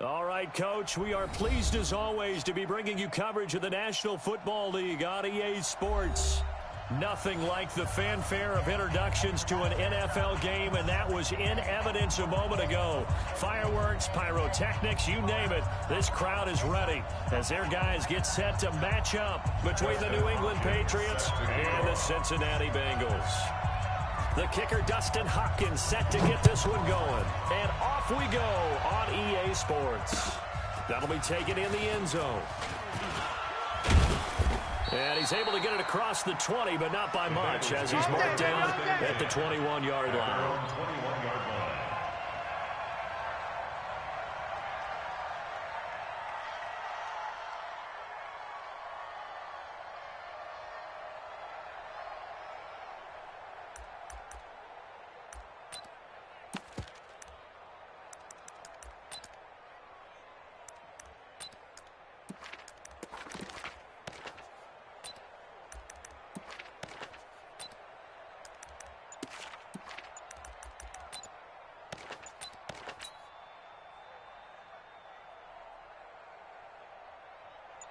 All right, Coach, we are pleased as always to be bringing you coverage of the National Football League on EA Sports. Nothing like the fanfare of introductions to an NFL game, and that was in evidence a moment ago. Fireworks, pyrotechnics, you name it. This crowd is ready as their guys get set to match up between the New England Patriots and the Cincinnati Bengals. The kicker, Dustin Hopkins, set to get this one going. And off we go on EA Sports. That'll be taken in the end zone. And he's able to get it across the 20, but not by much, as he's marked down at the 21-yard line.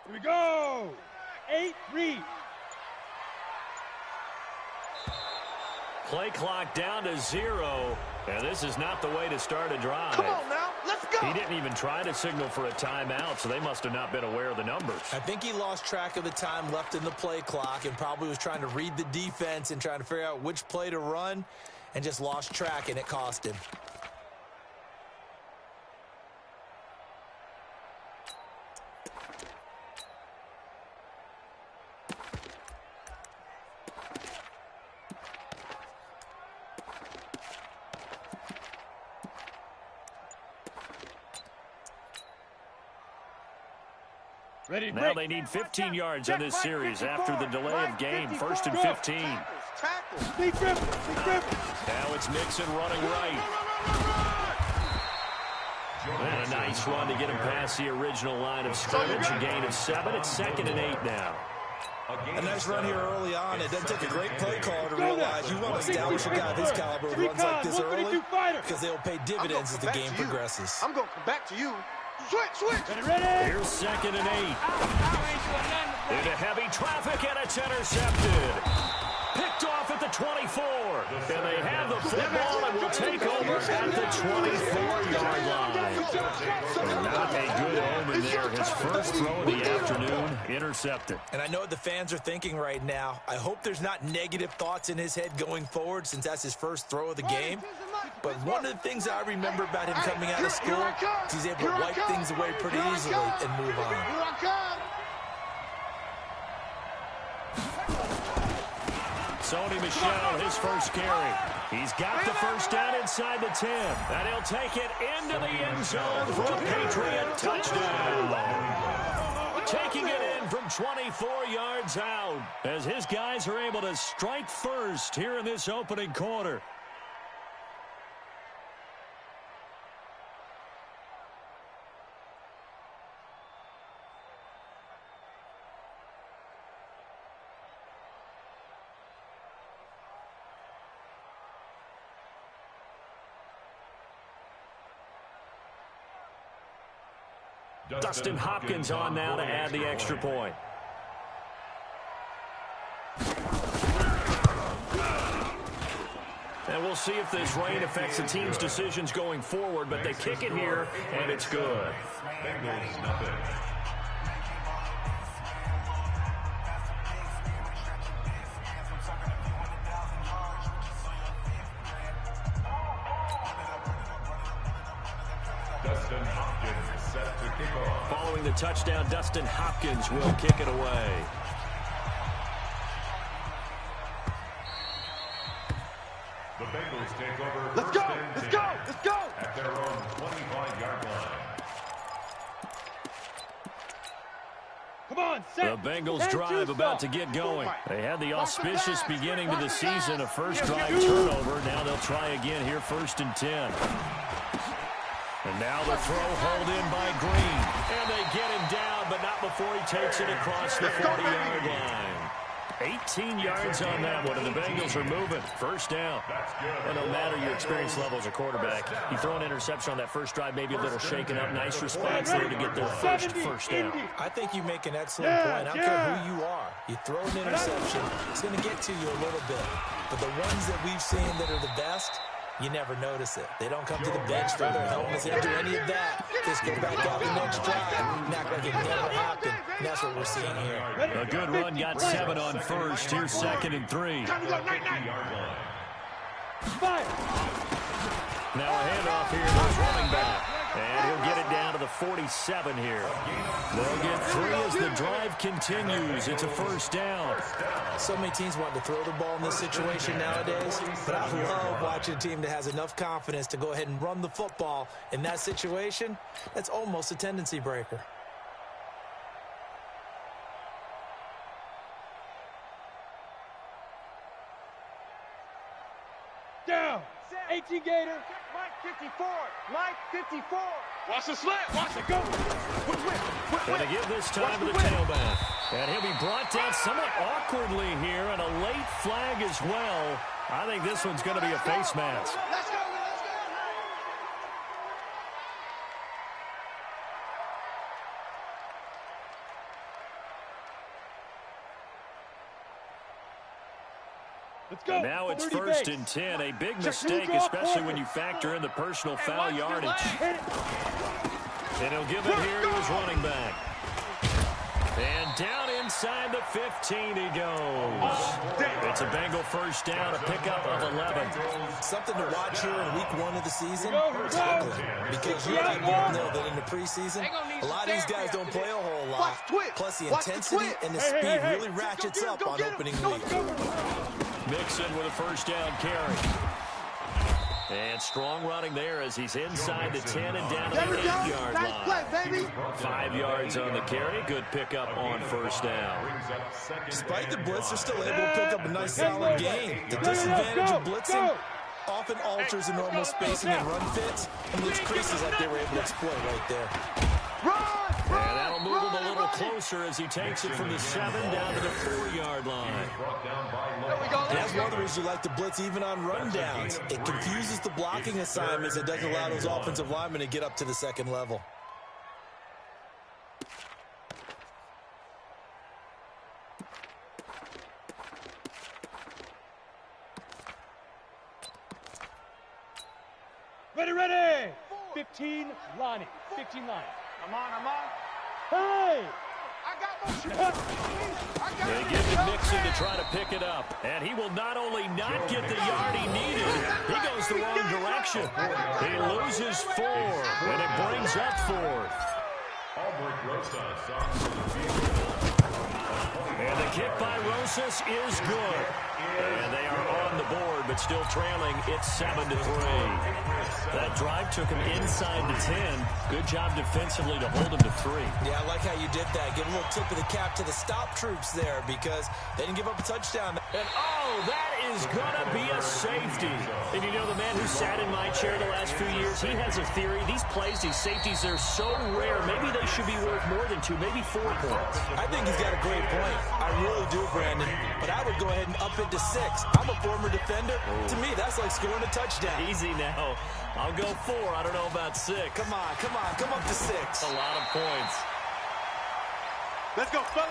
Here we go. 8 read. Play clock down to 0, and this is not the way to start a drive. Come on now, let's go. He didn't even try to signal for a timeout, so they must have not been aware of the numbers. I think he lost track of the time left in the play clock and probably was trying to read the defense and trying to figure out which play to run and just lost track, and it cost him. Ready, now they need 15 yards on this series after the delay of game. 1st and 15. Now it's Mixon running right. And a nice run to get him past the original line of scrimmage. A gain of 7. It's 2nd and 8 now. A nice run here early on. It doesn't take a great play caller to realize you want to establish a guy of his caliber who runs like this early because they'll pay dividends as the game progresses. I'm going to come back to you. Switch. Ready. Here's 2nd and 8. Into heavy traffic, and it's intercepted. Picked off at the 24. And they have the football and will take over at the 24-yard line. Not a good omen there. His first throw of the afternoon, intercepted. And I know what the fans are thinking right now. I hope there's not negative thoughts in his head going forward since that's his first throw of the game. But one of the things I remember about him coming out of school is he's able to wipe things away pretty easily and move on. Sony Michel, his first carry. He's got the first down inside the 10. And he'll take it into the end zone for a Patriot touchdown. Taking it in from 24 yards out as his guys are able to strike first here in this opening quarter. Dustin Hopkins on now to add the extra point. And we'll see if this rain affects the team's decisions going forward, but they kick it here, and it's good. Following the touchdown, Dustin Hopkins will kick it away. The Bengals take over. Let's go. At their own 25-yard line. Come on, set. The Bengals drive about to get going. They had the auspicious beginning to the season, a first drive turnover. Now they'll try again here, 1st and 10. And now the throw hauled in by Green. And they get him down, but not before he takes it across the 40-yard line. 18 yards on that one, and the Bengals are moving. First down. And no matter your experience level as a quarterback, you throw an interception on that first drive, maybe a little shaken up. Nice response there to get their first down. I think you make an excellent point. I don't care who you are. You throw an interception, it's going to get to you a little bit. But the ones that we've seen that are the best, you never notice it. They don't come to the bench, throw their helmets, they don't do any of that. Just go back out the next drive and act like it never happened. And that's what we're seeing here. A good run, got 7 on first. Here's 2nd and 3. Now a handoff here to his running back. And he'll get it down to the 47 here. They'll get 3 as the drive continues. It's a first down. So many teams want to throw the ball in this situation nowadays, but I love watching a team that has enough confidence to go ahead and run the football. In that situation, that's almost a tendency breaker. Down. 18 Gator. Mike 54. Mike 54. Watch the slant. Watch it go. Going to give this time to the tailback. And he'll be brought down somewhat awkwardly here, and a late flag as well. I think this one's going to be a face mask. Let's go. Let's go. And now it's 1st and 10. A big mistake, especially when you factor in the personal foul yardage. And he'll give it here to his running back. And down inside the 15 he goes. It's a Bengal first down, a pickup of 11. Something to watch here in week 1 of the season, tackling. Because you and I both know that in the preseason, a lot of these guys don't play a whole lot. Plus the intensity and the speed really ratchets up on opening week. Mixon with a first down carry. And strong running there as he's inside the 10 and down to the 8-yard line. 5 yards on the carry. Good pickup on first down. Despite the blitz, they're still able to pick up a nice solid gain. The disadvantage of blitzing often alters the normal spacing and run fits, and leaves creases like they were able to exploit right there. And that'll move him a little closer as he takes it from the 7 down to the 4-yard line. And that's one of the reasons you like to blitz even on rundowns. It confuses the blocking assignments. It doesn't allow those offensive linemen to get up to the second level. Ready. 15 Lonnie. 15 Lonnie. I'm on. Hey! I got motion. They give to Mixon to try to pick it up. And he will not only not get the yard he needed, he goes the wrong direction. He loses 4, and it brings up 4th. And the kick by Rosas is good. And they are on the board, but still trailing. It's 7-3. That drive took him inside the 10. Good job defensively to hold him to 3. Yeah, I like how you did that. Give a little tip of the cap to the stop troops there because they didn't give up a touchdown. And, that is going to be a safety. And you know, the man who sat in my chair the last few years, he has a theory. These plays, these safeties, they're so rare. Maybe they should be worth more than 2, maybe 4 points. I think he's got a great point. I really do, Brandon. But I would go ahead and up it to 6. I'm a former defender. To me, that's like scoring a touchdown. Easy now. I'll go 4. I don't know about 6. Come up to 6. A lot of points. Let's go, fellas.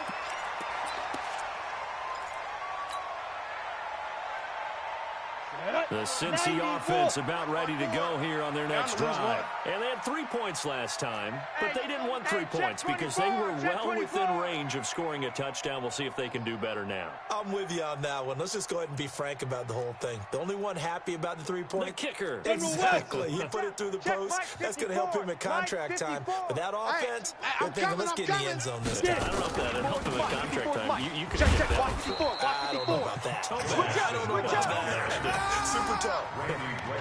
The Cincy offense about ready to go here on their next drive. And they had 3 points last time, but they didn't want 3 points because they were well within range of scoring a touchdown. We'll see if they can do better now. I'm with you on that one. Let's just go ahead and be frank about the whole thing. The only one happy about the 3-point? The kicker. Exactly. He put it through the post. That's going to help him at contract time. But that offense, they're thinking, let's get in the end zone this time. I don't know if that helped him at contract time. You could get that one. I don't know about that. I don't know about that. Super tough.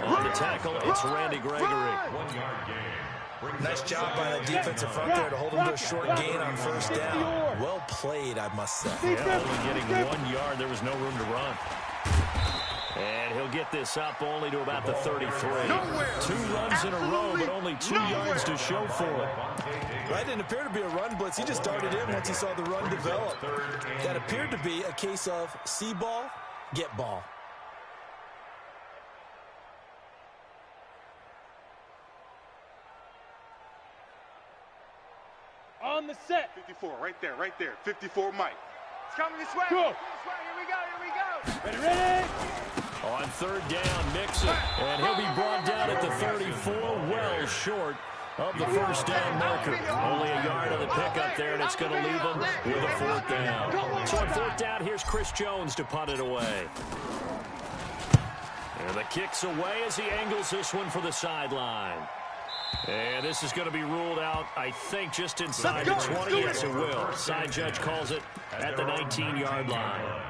On the tackle, it's Randy Gregory. 1-yard gain. Nice job by the defensive front there to hold him to a short gain on first down. Well played, I must say. Yeah, only getting 1 yard. There was no room to run. And he'll get this up only to about the 33. 2 runs in a row, but only 2 yards to show for it. That didn't appear to be a run blitz. He just darted in once he saw the run develop. That appeared to be a case of see ball, get ball. On the set. 54, right there, right there. 54, Mike. It's coming this way. Go. This way. Here we go, here we go. Ready, ready. On 3rd down, Mixon. And he'll be brought down at the 34, well short of the first down marker. Only a yard on the pickup there, and it's going to leave him with a 4th down. So on 4th down, here's Chris Jones to punt it away. And the kick's away as he angles this one for the sideline. And this is going to be ruled out, I think, just inside the 20. Yes, it will. Side judge calls it at the 19-yard line.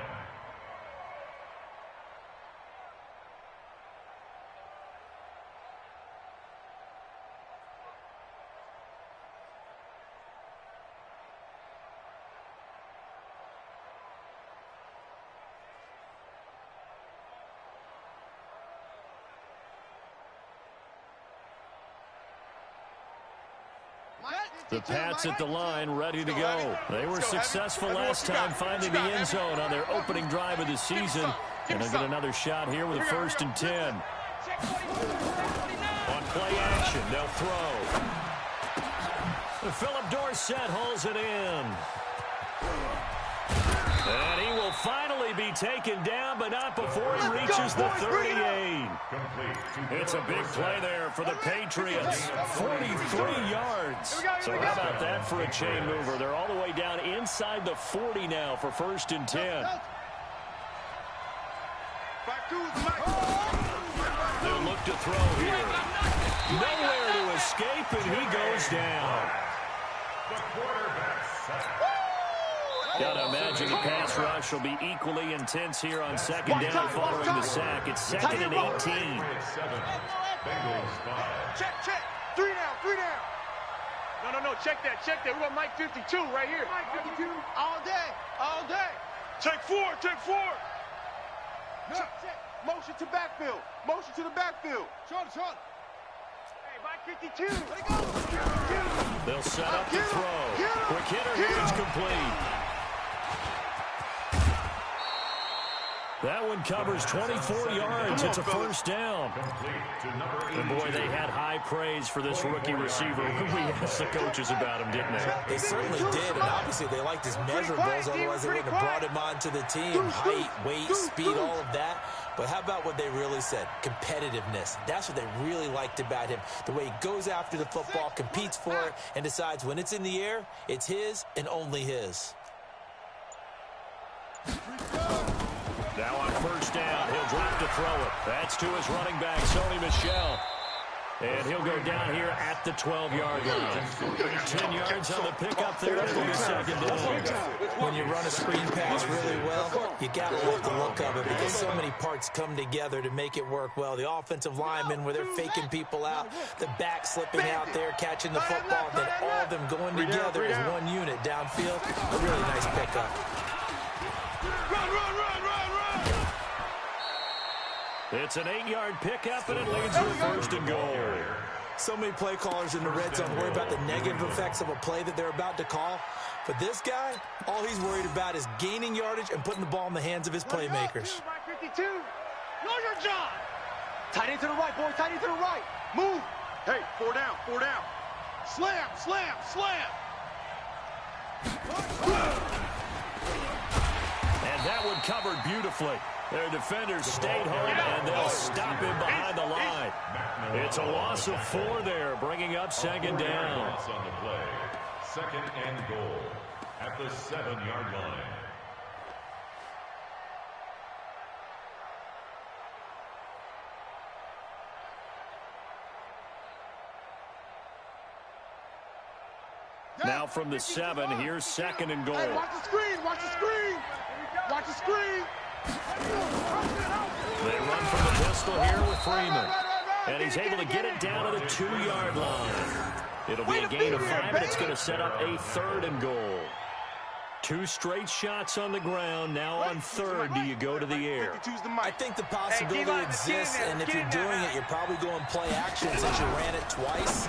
The Pats at the line, ready to go. They were successful last time finding the end zone on their opening drive of the season. And they'll get another shot here with a 1st and 10. On play action, they'll throw. Philip Dorsett hauls it in. And he will finally be taken down, but not before he reaches the 38. It's a big play there for the Patriots. 43 yards. So how about that for a chain mover? They're all the way down inside the 40 now for 1st and 10. They'll look to throw here. Nowhere to escape, and he goes down. Gotta imagine the pass rush will be equally intense here on 2nd down following the sack. It's 2nd and 18. Check. 3 down. No. Check that. We got Mike 52 right here. Mike 52. All day. Check 4. No. Check. Motion to backfield. Motion to the backfield. Short. Hey, Mike 52. Let it go. They'll set up the throw. Quick hitter here is complete. That one covers 24 yards. It's a 1st down. And boy, they had high praise for this rookie receiver. We asked the coaches about him, didn't they? They certainly did, and obviously they liked his measurables, otherwise they wouldn't have brought him onto the team. Height, weight, speed, all of that. But how about what they really said? Competitiveness. That's what they really liked about him. The way he goes after the football, competes for it, and decides when it's in the air, it's his and only his. Now on 1st down, he'll drop to throw it. That's to his running back, Sony Michel. And he'll go down here at the 12-yard line. 10 yards on the pickup there. It'll be 2nd down. When you run a screen pass really well, you got to love the look of it because so many parts come together to make it work well. The offensive linemen where they're faking people out, the back slipping out there, catching the football, then all of them going together as one unit downfield. A really nice pickup. Run. It's an 8-yard pickup, and it leads with 1st and goal. So many play callers in the red zone worry about the negative effects of a play that they're about to call. For this guy, all he's worried about is gaining yardage and putting the ball in the hands of his playmakers. 52. Know your job. Tight end to the right, boy. Tight end to the right. Move. Hey, 4 down. Slam. And that one covered beautifully. Their defenders stayed home, and they'll stop him behind the line. It's a loss of 4 there, bringing up 2nd down. On the play. 2nd and goal at the 7-yard line. Now from the 7, here's 2nd and goal. Hey, watch the screen. They run from the pistol here with Freeman. And he's able to get it down to the 2-yard line. It'll be a gain of 5, and it's going to set up a 3rd and goal. 2 straight shots on the ground. Now on third, do you go to the air? I think the possibility exists, and if you're doing it, you're probably going play action since you ran it twice.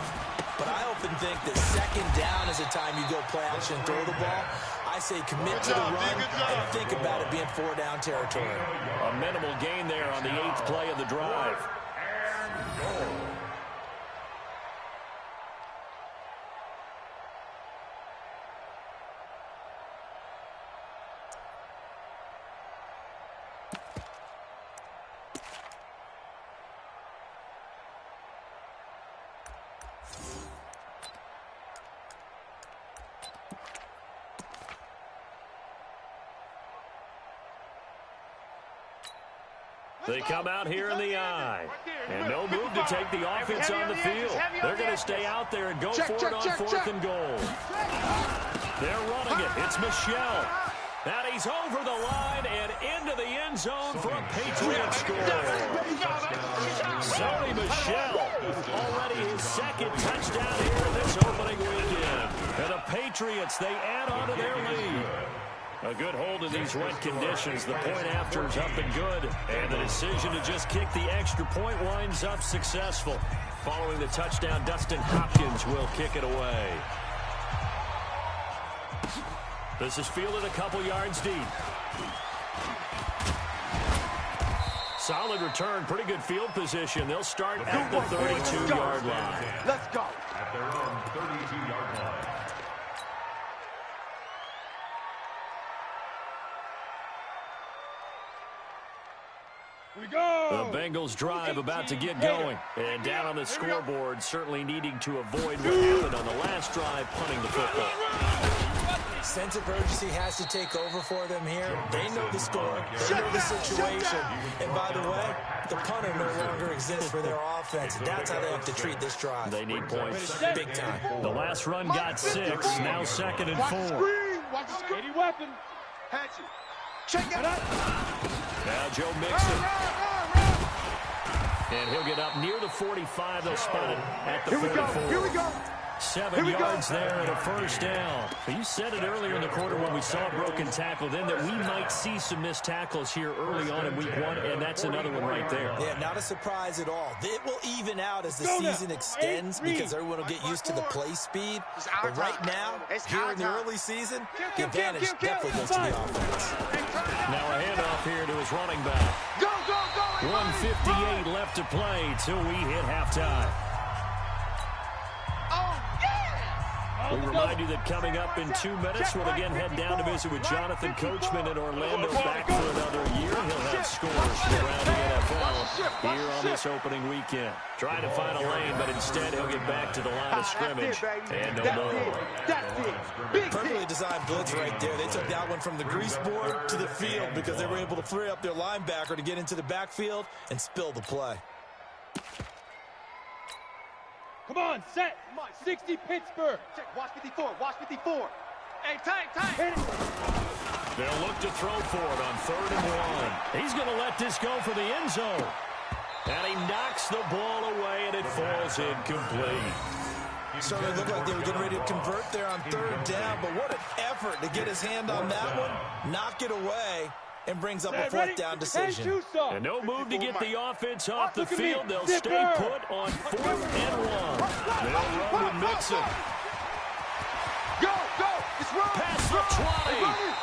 But I often think that second down is the time you go play action and throw the ball. I say commit to the run and think about it being 4-down territory. A minimal gain there on the 8th play of the drive. They come out here in the eye. And no move to take the offense on the field. They're going to stay out there and go for it on 4th and goal. They're running it. It's Michel. And he's over the line and into the end zone for a Patriots score. Sony Michel, already his 2nd touchdown here in this opening weekend. And the Patriots, they add on to their lead. A good hold in these wet conditions. The point after is up and good. And the decision to just kick the extra point winds up successful. Following the touchdown, Dustin Hopkins will kick it away. This is fielded a couple yards deep. Solid return, pretty good field position. They'll start at the 32-yard line. Let's go. At their own 32-yard line. We go! The Bengals drive about to get going. And down on the scoreboard, certainly needing to avoid what happened on the last drive, punting the football. Sense of urgency has to take over for them here. They know the score. They know the situation. And by the way, the punter no longer exists for their offense. That's how they have to treat this drive. They need points. Big time. The last run got 6. Now 2nd and 4. Watch the screen. Any weapon. Hatch it. Check it out. Now Joe Mixon. And he'll get up near the 45. They'll spot it at the 44. Here we go. 7 yards there and a 1st down. You said it earlier in the quarter when we saw a broken tackle then that we might see some missed tackles here early on in week 1, and that's another one right there. Yeah, not a surprise at all. It will even out as the season extends because everyone will get used to the play speed. But right now, here in the early season, the advantage definitely goes to the offense. Now a handoff here to his running back. Go, go, go. 1:58 left to play till we hit halftime. We remind you that coming up in 2 minutes, we'll again head down to visit with Jonathan Coachman in Orlando, back for another year. He'll have scores from around the NFL here on this opening weekend. Trying to find a lane, but instead he'll get back to the line of scrimmage and no more. Perfectly designed blitz right there. They took that one from the grease board to the field because they were able to free up their linebacker to get into the backfield and spill the play. Come on, set. 60 Pittsburgh. Check. Watch 54. Watch 54. Hey, time. Hit it. They'll look to throw for it on 3rd and 1. He's going to let this go for the end zone. And he knocks the ball away, and it falls incomplete. Certainly looked like they were getting ready to convert there on 3rd down, but what an effort to get his hand on that one, knock it away, and brings up a 4th down decision. And no move to get the offense off the field. They'll stay put on 4th and 1. They'll run with Mixon. Go. It's wrong. Past the 20.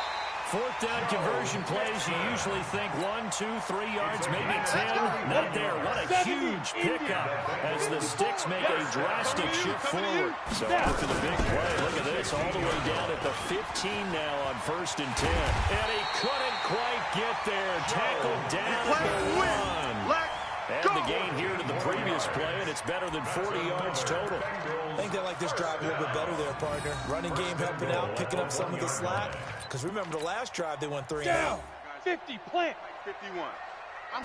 4th down conversion plays, you usually think 1, 2, 3 yards, maybe 10. Not there. What a huge pickup as the Sticks make a drastic shift forward. So after the big play, look at this, all the way down at the 15 now on 1st and 10. And he couldn't quite get there. Tackled down at the 1. And the gain here to the previous play, and it's better than 40 yards total. I think they like this drive a little bit better there, partner. Running game helping out, picking up some of the slack. Because remember the last drive, they went 3 and out. 50, plant. 51. They'll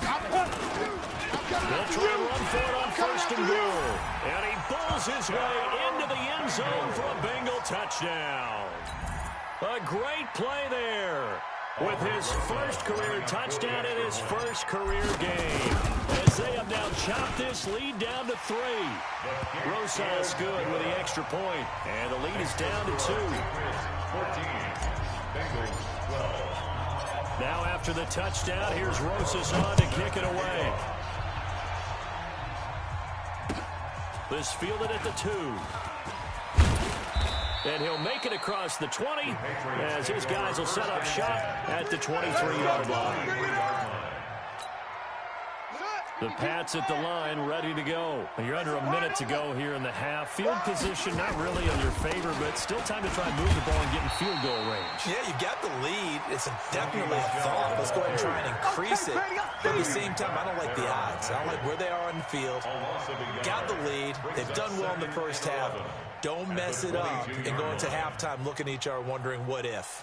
try and run for it on 1st and goal. And he pulls his way into the end zone for a Bengal touchdown. A great play there with his first career touchdown in his first career game. As they have now chopped this lead down to 3. Rosas good with the extra point, and the lead is down to 2. Bengals 12. Now after the touchdown, here's Rosas on to kick it away. This fielded at the 2. And he'll make it across the 20 as his guys will set up shop at the 23-yard line. The Pats at the line, ready to go. You're under a minute to go here in the half. Field position not really in your favor, but still time to try and move the ball and get in field goal range. Yeah, you got the lead. It's definitely a thought. Let's go ahead and try and increase it. But at the same time, I don't like the odds. I don't like where they are on the field. Got the lead. They've done well in the first half. Don't mess it up and go into halftime looking at each other wondering what if.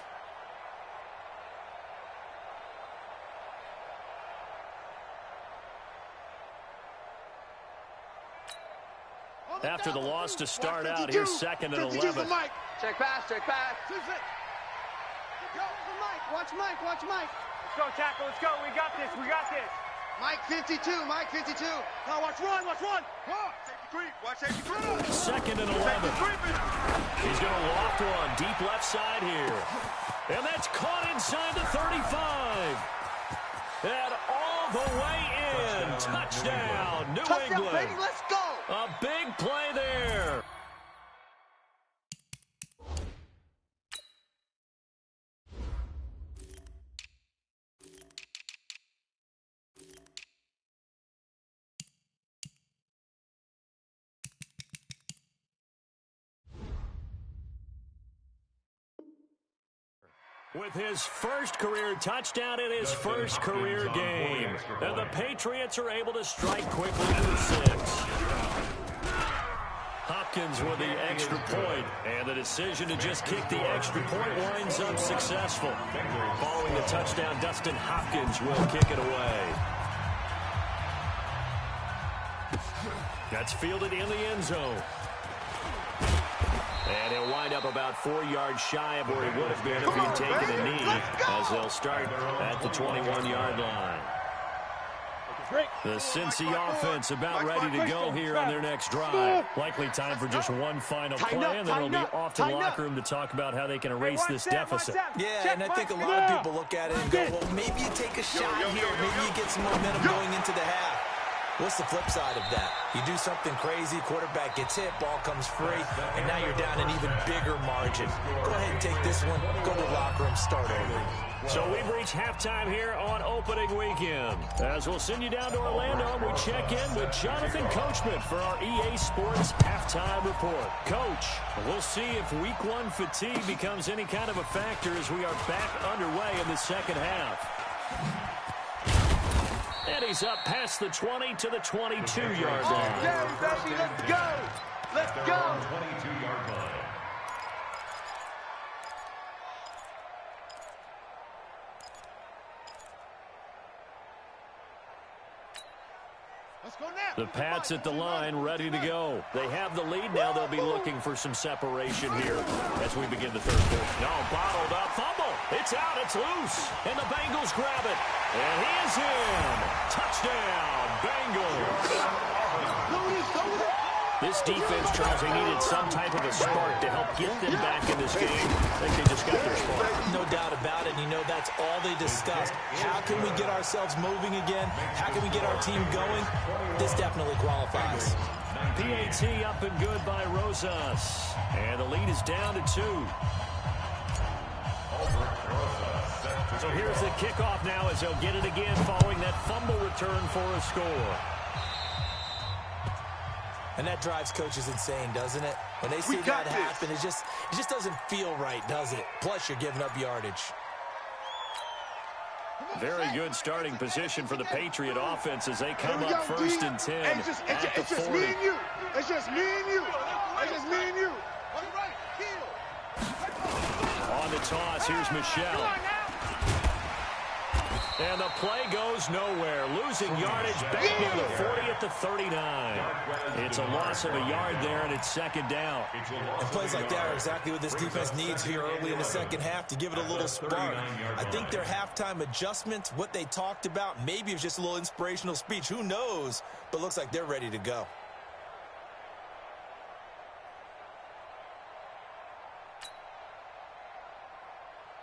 After the loss to start out, here's 2nd and 11. Check pass, check pass. Yo, watch Mike, watch Mike. Let's go, tackle, let's go. We got this, we got this. Mike 52, Mike 52. Now watch run, watch run. Safety creep, watch safety creep. 2nd and 11. He's going to loft one deep left side here. And that's caught inside the 35. And all the way in. Touchdown, New England. Baby, let's go. A big play there. With his first career touchdown in his first career game. And the Patriots are able to strike quickly to the 6. Hopkins with the extra point, and the decision to just kick the extra point winds up successful. Following the touchdown, Dustin Hopkins will kick it away. That's fielded in the end zone. And he'll wind up about 4 yards shy of where he would have been if he'd taken a knee, as they'll start at the 21-yard line. The Cincy offense about ready to go here on their next drive. Likely time for just one final play, and then it'll be off to the locker room to talk about how they can erase this deficit. Yeah, and I think a lot of people look at it and go, well, maybe you take a shot here. Maybe you get some momentum going into the half. What's the flip side of that? You do something crazy, quarterback gets hit, ball comes free, and now you're down an even bigger margin. Go ahead and take this one, go to the locker room, start over. So we've reached halftime here on opening weekend. As we'll send you down to Orlando, we check in with Jonathan Coachman for our EA Sports Halftime Report. Coach, we'll see if Week 1 fatigue becomes any kind of a factor as we are back underway in the second half. And he's up past the 20 to the 22-yard line. Yeah, baby, let's go. Let's go. 22-yard line. Let's go now. The Pats at the line, ready to go. They have the lead now. They'll be looking for some separation here as we begin the third quarter. No, bottled up, fumble. It's out, it's loose. And the Bengals grab it. And he is in. Touchdown, Bengals. This defense, Charles, they needed some type of a spark to help get them back in this game. I think they just got their spark. No doubt about it. You know, that's all they discussed. How can we get ourselves moving again? How can we get our team going? This definitely qualifies. PAT up and good by Rosas. And the lead is down to 2. So here's the kickoff now as they'll get it again following that fumble return for a score. And that drives coaches insane, doesn't it? When they see that happen, it just doesn't feel right, does it? Plus, you're giving up yardage. Very good starting position for the Patriot offense as they come up 1st and 10 It's at the 40. just me and you. It's just me and you. It's just me and you. On the toss, here's Michelle. And the play goes nowhere. Losing yardage back near the 40 at the 39. It's a loss of a yard there, and it's 2nd down. And plays like that are exactly what this defense needs here early in the second half to give it a little spark. I think their halftime adjustments, what they talked about, maybe it was just a little inspirational speech. Who knows? But looks like they're ready to go.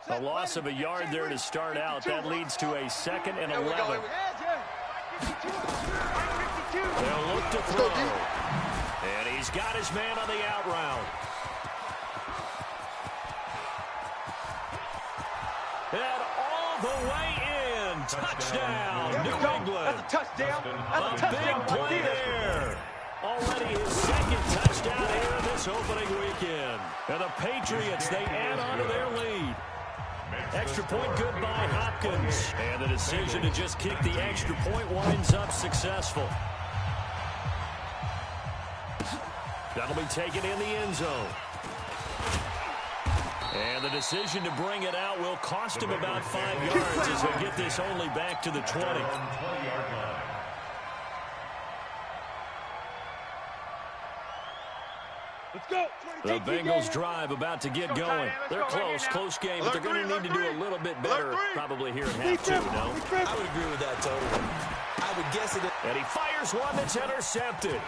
A loss of a yard there to start out. That leads to a 2nd and 11. They'll look to throw. And he's got his man on the out route. And all the way in. Touchdown, New England. That's a touchdown. That's a touchdown. Big play there. Already his 2nd touchdown here this opening weekend. And the Patriots, they add on to their lead. Extra point good by Hopkins. And the decision to just kick the extra point winds up successful. That'll be taken in the end zone. And the decision to bring it out will cost him about 5 yards as he'll get this only back to the 20. Let's go. The Bengals drive about to get going. They're close game, but they're going to need to do a little bit better probably here in half two, no? I would agree with that totally. I would guess it. And he fires one that's intercepted.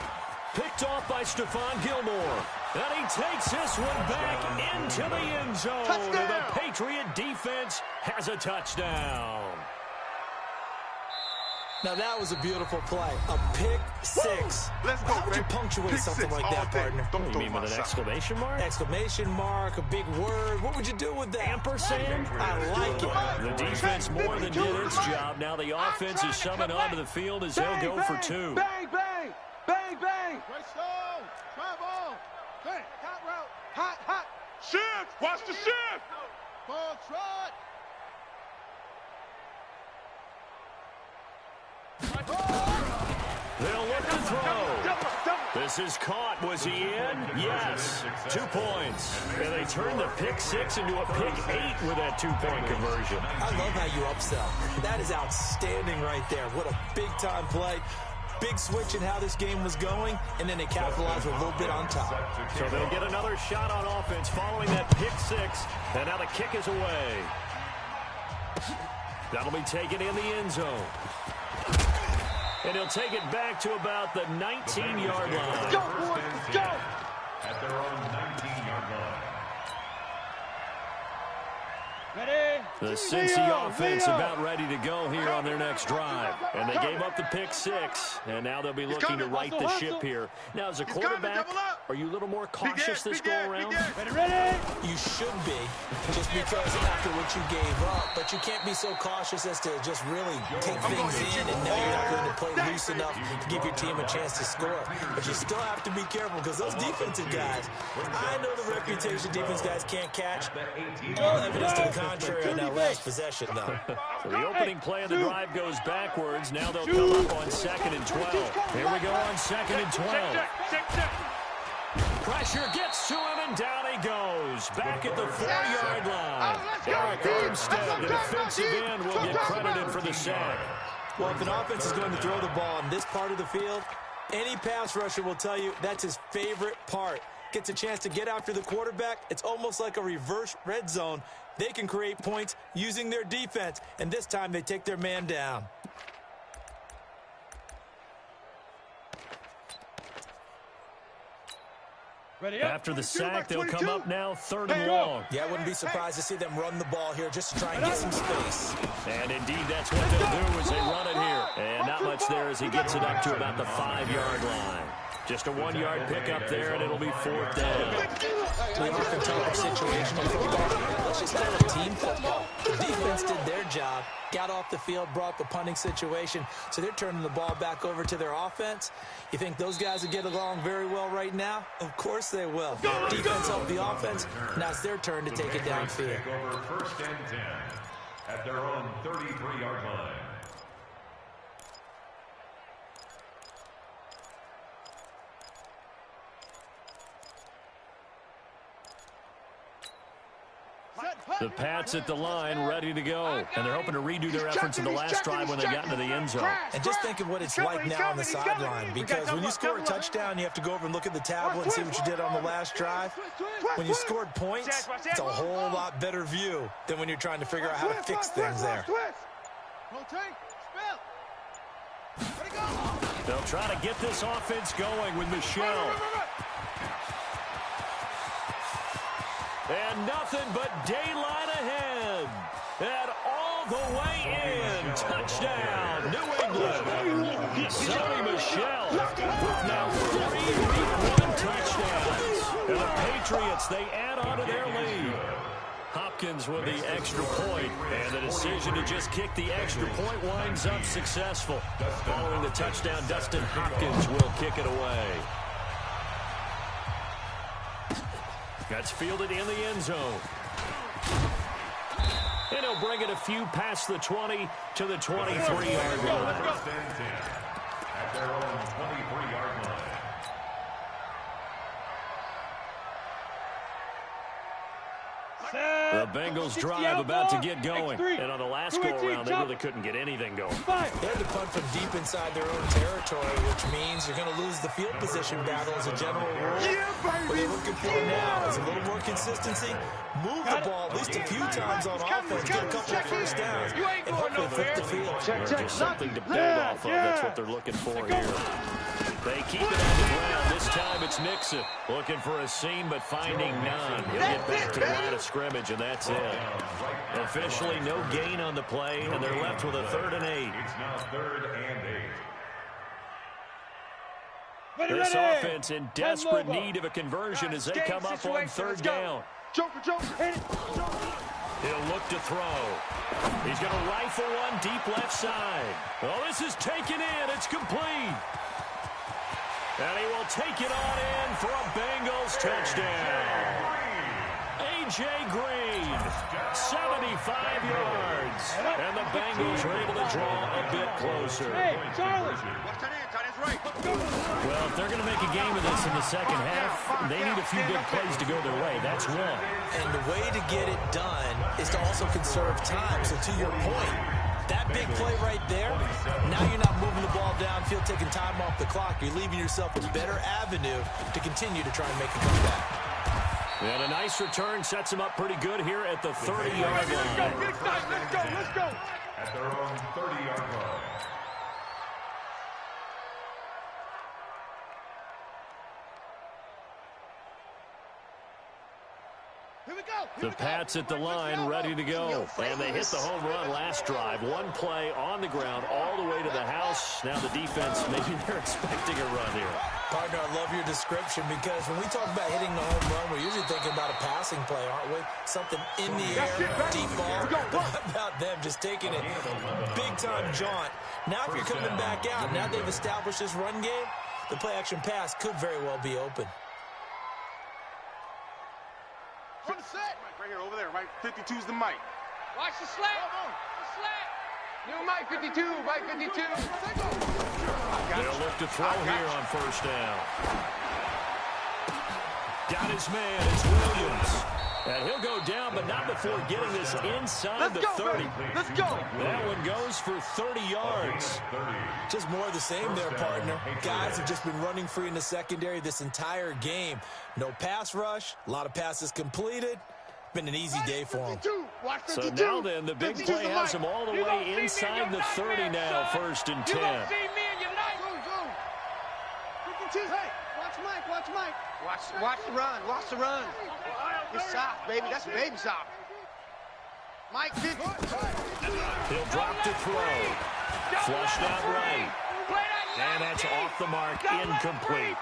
Picked off by Stephon Gilmore. And he takes this one back into the end zone. And the Patriot defense has a touchdown. Now, that was a beautiful play. A pick six. Let's go, How would you punctuate pick something six like that, all day. partner? Don't You throw mean my with an shot. exclamation mark? Exclamation mark, a big word. What would you do with that? Ampersand? I like it. The defense more than did its job. Now the offense is summoned onto the field as they'll go for 2. Bang, bang. Bang, bang. Right stone. Travel. Bang. Hot route. Hot. Shift. Watch the shift. Ball trot. They'll look to throw. This is caught. Was he in? Yes. 2 points. And they turn the pick 6 into a pick 8 with that 2-point conversion. I love how you upsell. That is outstanding right there. What a big-time play. Big switch in how this game was going, and then they capitalized with a little bit on top. So they'll get another shot on offense following that pick 6. And now the kick is away. That'll be taken in the end zone. And he'll take it back to about the 19-yard line. Go, boys. Go. At their own 19-yard line. Ready? The Cincy offense about ready to go here on their next drive. And they gave up the pick 6, and now they'll be looking to right the ship here. Now, as a quarterback, are you a little more cautious this go-around? Ready? You should be, just because after what you gave up, but you can't be so cautious as to just really take things in and know you're not going to play loose enough to give your team a chance to score. But you still have to be careful because those defensive guys, I know the reputation defense guys can't catch. All evidence to the contrary on that last possession, though. So the opening play of the drive goes backwards. Now they'll come up on 2nd and 12. Here we go on 2nd and 12. Pressure gets to him, and down he goes. Back at the 4-yard line. Eric Armstead, the defensive end, will get credited for the sack. Well, if an offense is going to throw the ball in this part of the field, any pass rusher will tell you that's his favorite part. Gets a chance to get after the quarterback. It's almost like a reverse red zone. They can create points using their defense, and this time they take their man down. After the sack, they'll come up now 3rd and long. Yeah, I wouldn't be surprised to see them run the ball here just to try and get some space. And indeed, that's what they'll do as they run it here. And not much there as he gets it up to about the 5-yard line. Just a 1-yard pickup there, and it'll be 4th down. We often talk of situational football. Let's just call it team football. The defense did their job, got off the field, brought the punting situation, so they're turning the ball back over to their offense. You think those guys will get along very well right now? Of course they will. Defense helped the offense. Now it's their turn to take it downfield. Take over 1st and 10 at their own 33-yard line. The Pats at the line, ready to go. And they're hoping to redo their efforts in the last drive when they got into the end zone. And just think of what it's like now on the sideline, because when you score a touchdown, you have to go over and look at the tablet and see what you did on the last drive. When you scored points, it's a whole lot better view than when you're trying to figure out how to fix things there. They'll try to get this offense going with Michelle. And nothing but daylight ahead. Touchdown, New England. Sonny Michel with now 3 Week 1 touchdowns. And the Patriots, they add on to their lead. Hopkins with the extra point, and the decision to just kick the extra point winds up successful. Following the touchdown, Dustin Hopkins will kick it away. That's fielded in the end zone. And he'll bring it a few past the 20 to the 23-yard line. At their own 23-yard line. The Bengals drive about to get going. And on the last go-around, they really couldn't get anything going. They had to punt from deep inside their own territory, which means you're going to lose the field position battle as a general rule. What they're looking for now is a little more consistency, move the ball at least a few times on offense, get a couple of first downs, and hopefully flip the field. Just something to build off of. That's what they're looking for here. They keep it on the ground. This time it's Nixon looking for a seam, but finding none. He'll get back to the line of scrimmage, and that's it. Officially no gain on the play, and they're left with a 3rd and 8. It's now 3rd and 8. This offense in desperate need of a conversion as they come up on 3rd down. Joker, hit it. He'll look to throw. He's going to rifle one deep left side. Oh, this is taken in. It's complete. And he will take it on in for a Bengals touchdown. A.J. Green, 75 yards. And the Bengals are able to draw a bit closer. Hey, Charlie. Watch that in, tight end's right. Well, if they're going to make a game of this in the second half, they need a few big plays to go their way. That's one. And the way to get it done is to also conserve time. So to your point, that big play right there, now you're not moving the ball downfield, taking time off the clock. You're leaving yourself a better avenue to continue to try and make a comeback. And a nice return sets him up pretty good here at the 30-yard line. Let's go. At their own 30-yard line. The Pats at the line, ready to go. And they hit the home run last drive. One play on the ground all the way to the house. Now the defense, maybe they're expecting a run here. Partner, I love your description because when we talk about hitting the home run, we're usually thinking about a passing play, aren't we? Something in the air, deep ball. But how about them just taking it big-time jaunt? Now if you're coming back out, now they've established this run game, the play-action pass could very well be open. From the set. Right here, over there, right? 52's the mic. Watch the slat. The slat. New mic 52, mic 52. They'll look to throw here on 1st down. Got his man, it's Williams. And he'll go down, but not before getting this inside the 30. Let's go. That one goes for 30 yards. Just more of the same there, partner. Guys have just been running free in the secondary this entire game. No pass rush, a lot of passes completed. Been an easy day for them. So now then, the big play has them all the way inside the 30 now, 1st and 10. You won't see me in your life. Hey, watch Mike. Watch the run. It's soft, baby. That's baby soft. Mike 50. He'll drop to throw. Flushed out right. And that's off the mark, incomplete.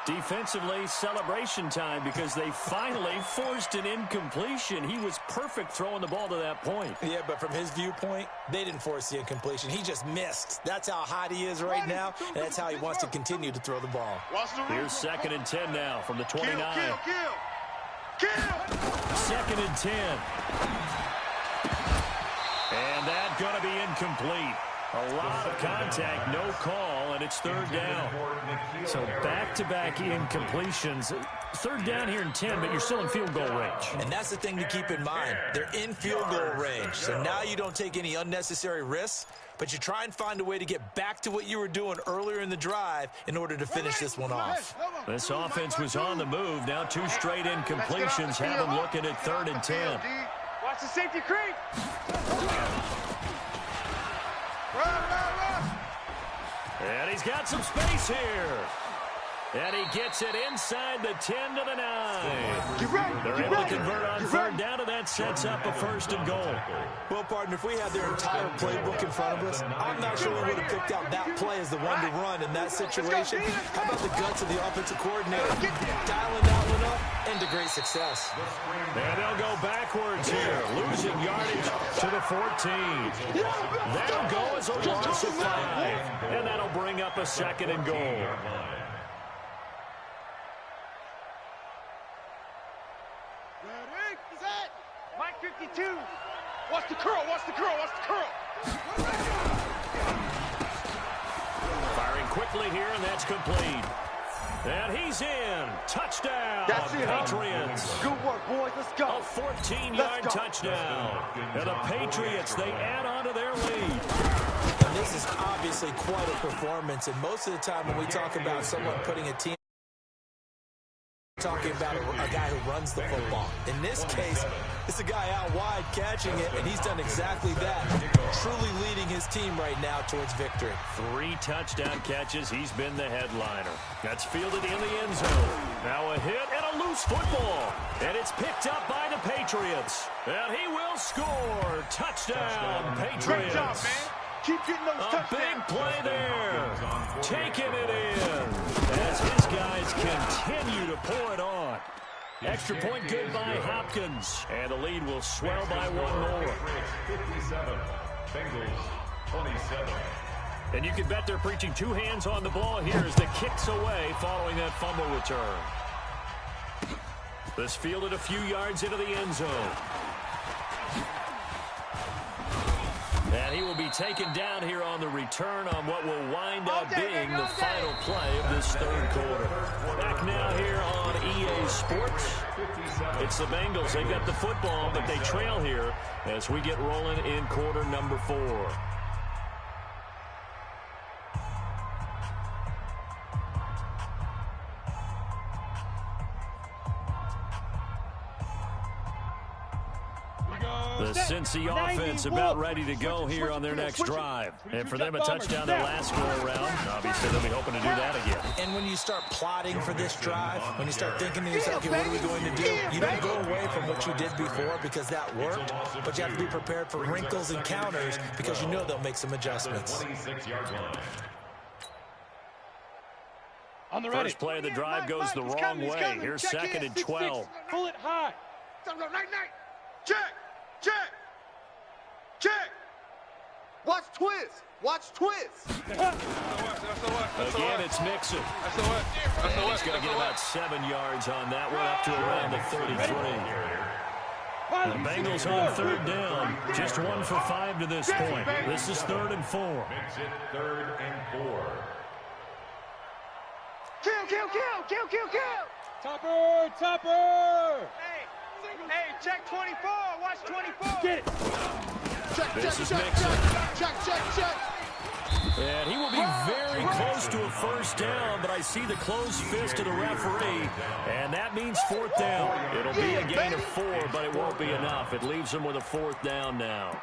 Defensively, celebration time because they finally forced an incompletion. He was perfect throwing the ball to that point. Yeah, but from his viewpoint, they didn't force the incompletion. He just missed. That's how hot he is right now, and that's how he wants to continue to throw the ball. Here's 2nd and 10 now from the 29. Kill. 2nd and 10. And that's going to be incomplete. A lot of contact, no call, and it's 3rd down. So back-to-back incompletions. 3rd down here in 10, but you're still in field goal range. And that's the thing to keep in mind. They're in field goal range. So now you don't take any unnecessary risks, but you try and find a way to get back to what you were doing earlier in the drive in order to finish this one off. This offense was on the move. Now 2 straight incompletions have them looking at 3rd and 10. Watch the safety creep. Run. And he's got some space here. And he gets it inside the 10 to the 9. They're able ready. to convert on third down, and that sets up a 1st and goal. Well, partner, if we had their entire playbook in front of us, I'm not sure we would have picked out that play as the one to run in that situation. How about the guts of the offensive coordinator dialing that one up into great success? And they'll go backwards here, losing yardage to the 14. That'll go as a loss of 5, and that'll bring up a 2nd and goal. Mike 52. Watch the curl, watch the curl, watch the curl. Firing quickly here, and that's complete. And he's in. Touchdown, That's it, Patriots. Good work, boys. Let's go. A 14-yard touchdown. And the Patriots, they add on to their lead. And this is obviously quite a performance, and most of the time when we talk about someone putting a team, talking about a guy who runs the football. In this case, it's a guy out wide catching it, and he's done exactly that, truly leading his team right now towards victory. 3 touchdown catches. He's been the headliner. That's fielded in the end zone. Now a hit and a loose football. And it's picked up by the Patriots. And he will score. Touchdown, Patriots. Great job, man. Keep getting those touchdowns. A big play there. Taking it in as his guys continue to pour it on. Extra point good by Hopkins. And the lead will swell by 1 more. 57. Bengals 27. And you can bet they're preaching 2 hands on the ball here as the kick's away following that fumble return. This fielded a few yards into the end zone. And he will be taken down here on the return on what will wind up being the final play of this 3rd quarter. Back now here on EA Sports. It's the Bengals. They got the football, but they trail here as we get rolling in quarter number 4. The Cincy offense about ready to go here on their next drive. And for them, a touchdown their last go-around. Obviously, they'll be hoping to do that again. And when you start plotting for this drive, when you start thinking to yourself, okay, what are we going to do? You don't go away from what you did before because that worked, but you have to be prepared for wrinkles and counters because you know they'll make some adjustments. 26-yard line. On the ready. First play of the drive goes the wrong way. Here's 2nd and 12. Pull it high. Night. Check. Check. Check. Watch twist. Watch twist. Again, it's Mixon. And he's going to get about 7 yards on that one, up to around the 33. The Bengals on 3rd down. Just 1 for 5 to this point. This is 3rd and 4. Makes it 3rd and 4. Kill. Topper. Hey, check 24. Watch 24. Get it. This is Mixon. Check. And he will be very close to a 1st down, but I see the closed fist of the referee, and that means 4th down. It'll be a gain of 4, but it won't be enough. It leaves them with a 4th down now.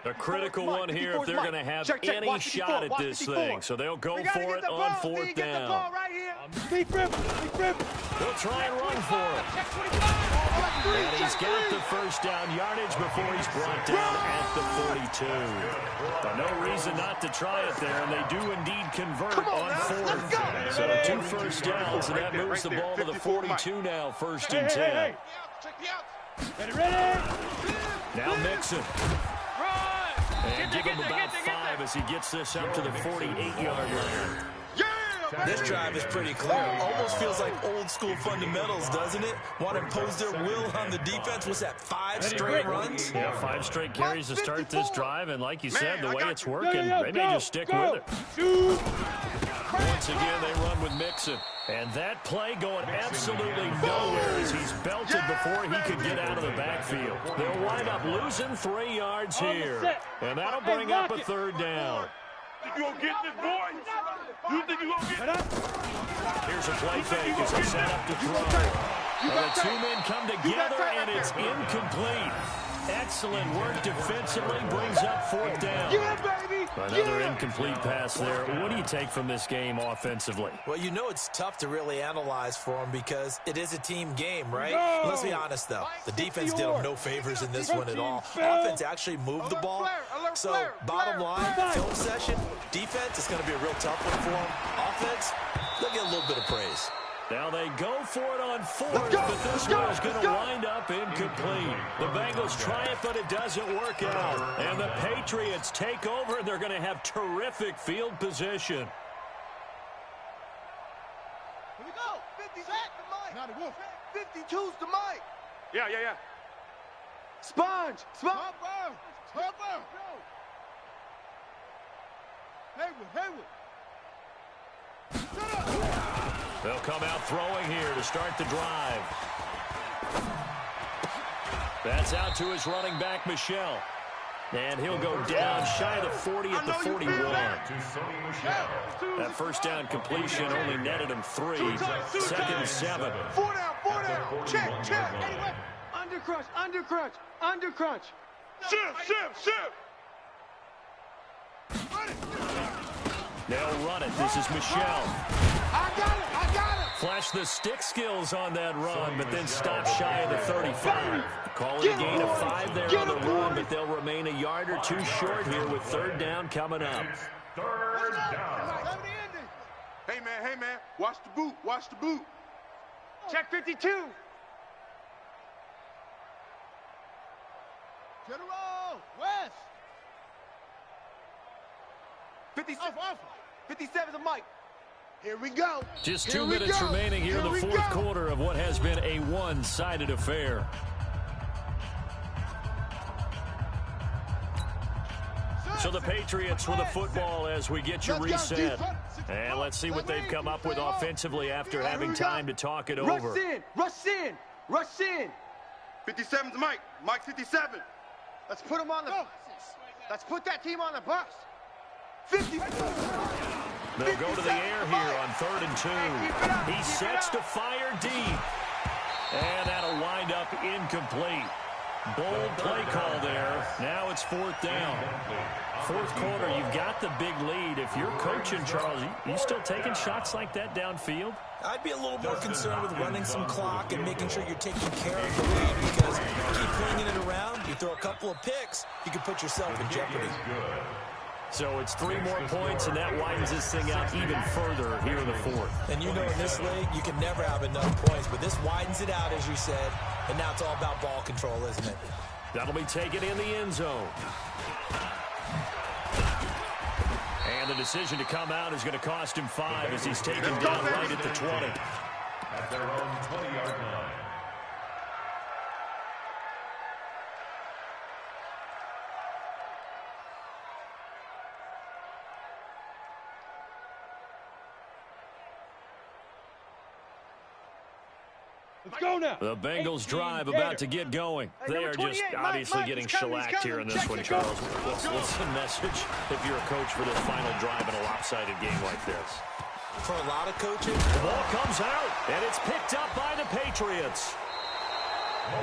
A critical one here if they're going to have any shot at this thing. So they'll go for it on 4th down. Big rip. They'll try and run for it. And he's got the 1st down yardage before he's brought down at the 42. But no reason not to try it there, and they do indeed convert on 4th. So 2 first downs, and that moves the ball to the 42 now, 1st and 10. Ready. Now Mixon. And give him about 5 as he gets this up to the 48-yard line. This drive is pretty clear. Almost feels like old school fundamentals, doesn't it? Want to impose their will on the defense. Was that 5 straight runs? Yeah, 5 straight carries to start this drive, and like you said, the way it's working, they may just stick with it. Once again, they run with Mixon. And that play going absolutely nowhere as he's belted before he could get out of the backfield. They'll wind up losing 3 yards here. And that'll bring up a 3rd down. You gonna get this, boy? You think you gonna get it? Here's a play fake as he set up to throw. Well, the 2 men come together, and it's incomplete. Excellent work defensively, brings up 4th down. Another incomplete pass there. What do you take from this game offensively? Well, you know it's tough to really analyze for them because it is a team game, right? Let's be honest, though. The defense did them no favors in this one at all. Offense actually moved the ball. So, bottom line, film session, defense is going to be a real tough one for them. Offense, they'll get a little bit of praise. Now they go for it on fourth, but this one is going to wind up incomplete. The Bengals try it, but it doesn't work out. And the Patriots take over, and they're going to have terrific field position. Here we go. 50 set the mic. 52's the mic. Yeah. Sponge. Hayward. They'll come out throwing here to start the drive. That's out to his running back, Michel. And he'll go down shy of the 40 at the 41. That first down completion only netted him 3. Second and 7. 4 down. Check. Anyway. Under crunch. Shift. They'll run it. This is Michel. I got it. Flash the stick skills on that run, but then stop shy of the 35. Call it a gain of 5 there on the run, but they'll remain a yard or 2 short here with third down coming up. Third down. Hey, man. Watch the boot. Check 52. General, West. 57's a mic. Here we go. Just 2 minutes remaining here in the fourth quarter of what has been a one-sided affair. So the Patriots with the football as we get you reset. And let's see what they've come up with offensively after having time to talk it over. Rush in. 57's Mike. Mike 57. Let's put him on the bus. Let's put that team on the bus. 50. They'll go to the air here on 3rd and 2. He sets to fire deep. And that'll wind up incomplete. Bold play call there. Now it's 4th down. Fourth quarter, you've got the big lead. If you're coaching, Charles, you still taking shots like that downfield? I'd be a little more concerned with running some clock and making sure you're taking care of the lead because you keep flinging it around, you throw a couple of picks, you can put yourself in jeopardy. So it's 3 more points, and that widens this thing out even further here in the fourth. And you know in this league, you can never have enough points, but this widens it out, as you said, and now it's all about ball control, isn't it? That'll be taken in the end zone. And the decision to come out is going to cost him 5 as he's taken down right at the 20. At their own 20-yard line. Let's go now. The Bengals drive about to get going. They are just obviously getting shellacked here in this one, Charles. What's the message if you're a coach for this final drive in a lopsided game like this? For a lot of coaches, the ball comes out, and it's picked up by the Patriots.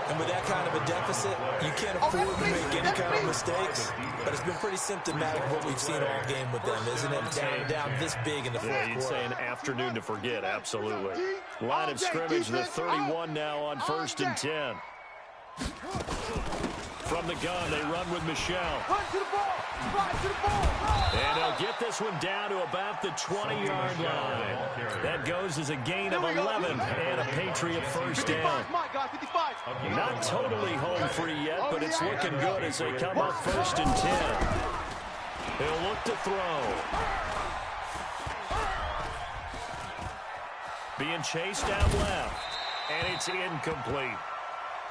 And with that kind of a deficit, you can't afford to make any kind of mistakes. But it's been pretty symptomatic of what we've seen all game with them, isn't it? Down this big in the fourth quarter. You'd say an afternoon to forget, absolutely. Line of scrimmage, the 31 now on 1st and 10. From the gun, they run with Michel. Run to the ball. And they'll get this one down to about the 20-yard line. That goes as a gain of 11 and a Patriot first down. Not totally home free yet, but it's looking good as they come up 1st and 10. He'll look to throw. Being chased out left, and it's incomplete.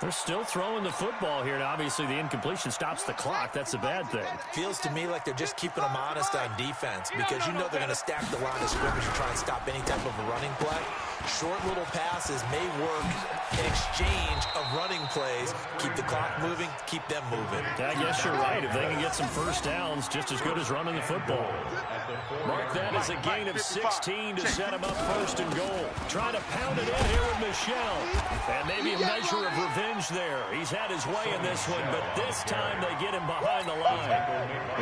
They're still throwing the football here, and obviously the incompletion stops the clock. That's a bad thing. Feels to me like they're just keeping them honest on defense because you know they're going to stack the line of scrimmage and try and stop any type of a running play. Short little passes may work an exchange of running plays. Keep the clock moving, keep them moving. I guess you're right. If they can get some first downs, just as good as running the football. Mark that as a gain of 16 to set him up first and goal. Trying to pound it in here with Michel. And maybe a measure of revenge there. He's had his way in this one, but this time they get him behind the line.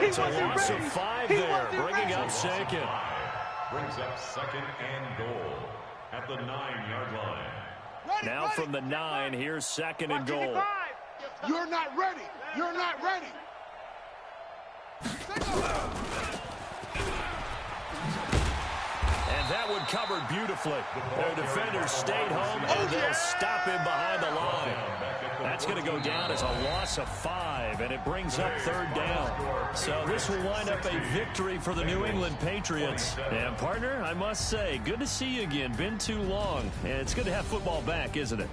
It's a loss of 5 there, bringing up second. Brings up second and goal at the 9-yard line. Now from the 9, here's second and goal. You're not ready. You're not ready. And that one covered beautifully. Their defenders stayed home, and they'll stop him behind the line. That's going to go down as a loss of 5, and it brings up third down. So this will wind up a victory for the New England Patriots. And, partner, I must say, good to see you again. Been too long. And it's good to have football back, isn't it?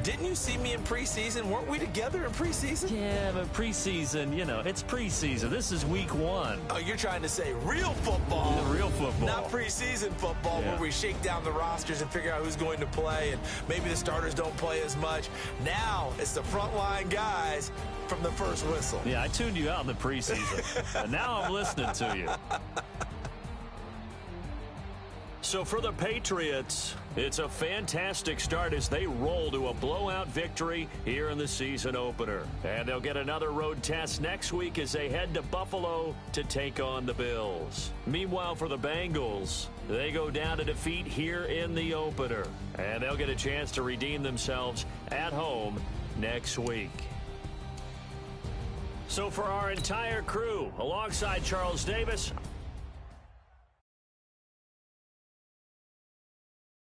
Didn't you see me in preseason? Weren't we together in preseason? Yeah, but preseason, you know, it's preseason. This is week 1. Oh, you're trying to say real football. The real football. Not preseason football where we shake down the rosters and figure out who's going to play, and maybe the starters don't play as much. Now it's the frontline guys from the first whistle. Yeah, I tuned you out in the preseason. And now I'm listening to you. So for the Patriots, it's a fantastic start as they roll to a blowout victory here in the season opener. And they'll get another road test next week as they head to Buffalo to take on the Bills. Meanwhile, for the Bengals, they go down to defeat here in the opener. And they'll get a chance to redeem themselves at home next week. So for our entire crew, alongside Charles Davis,